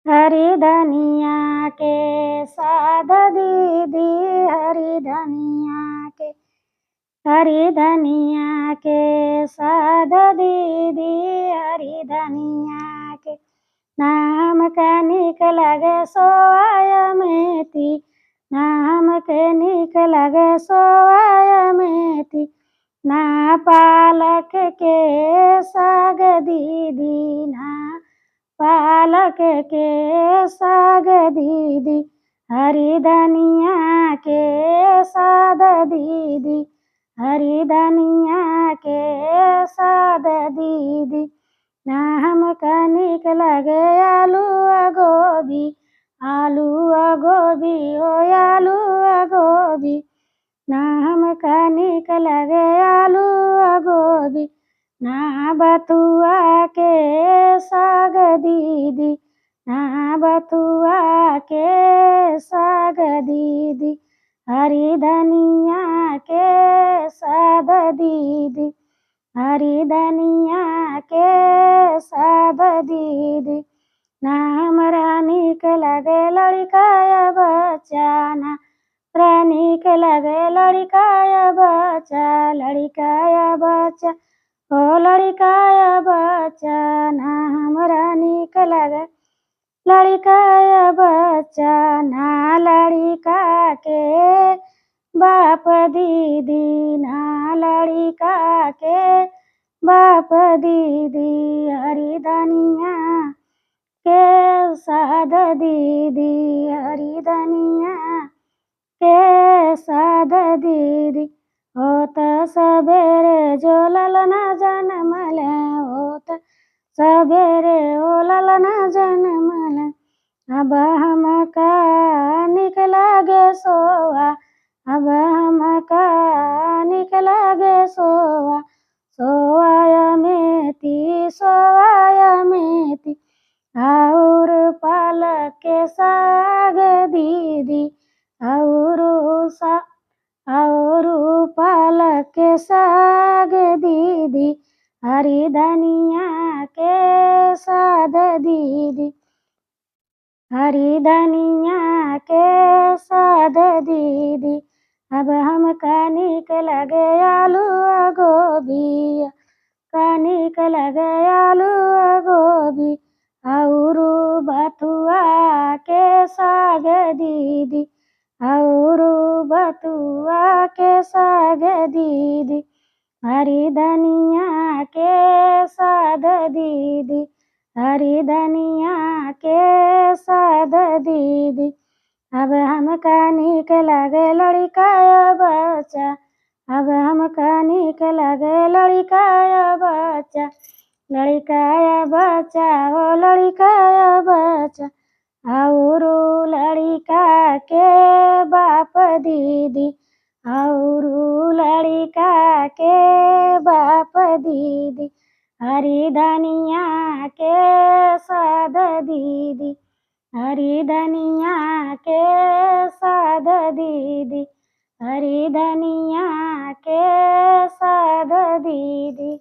हरी धनिया के साध दीदी, हरी धनिया के, हरी धनिया के साध दीदी, हरी धनिया के नाम का निक लगे सोवाय मेथी, नाम के निक लगे सोवाय मेथी। ना पालक के साग दीदी, ना पालक के साग दीदी, हरी धनिया के साग दीदी, हरी धनिया के साग दीदी। ना हमका निक लगे आलू गोभी, आलू गोभी ओ आलू गोभी, ना हमका निक लगे आलू गोभी। ना बथुआ के साग दीदी, ना बथुआ के साग दीदी, हरी धनिया के साग दीदी, हरी धनिया के साग दीदी। ना हमरा निक लगे लड़का बच्चा, ना निक लगे लड़का बच्चा, लड़का बच्चा ओ लड़का बच्चा, ना हमरा निक लगे लड़का बच्चा। ना लड़का के बाप दीदी, ना लड़का के बाप दीदी, हरी धनिया के साध दीदी, हरी धनिया के साध दीदी। होत सबेरे जो ललना जनमल, होत सबेरे ओ ललना जनमल। अब हमका निक लागे सोवा, अब हमका निक लागे सोवा, सोवाय मेथी, सोवाय मेथी। और पालक के साग दीदी, और पालक के साग दीदी, हरी धनिया के साग दीदी, हरी धनिया के साग दीदी। अब हमका निक लगे आलू गोभी, का निक लगे आलू गोभी, और बथुआ के साग दीदी, और बथुआ के साग दीदी, हरी धनिया के साग दीदी, हरी धनिया के साग दीदी। अब हमका निक लगे लड़का बच्चा, अब हमका निक लगे लड़का बच्चा, लड़का बच्चा ओ लड़का बच्चा, और लड़का के बाप दीदी, और लड़का के बाप दीदी, हरी धनिया के साग दीदी, हरी धनिया के साग दीदी, हरी धनिया के साग दीदी।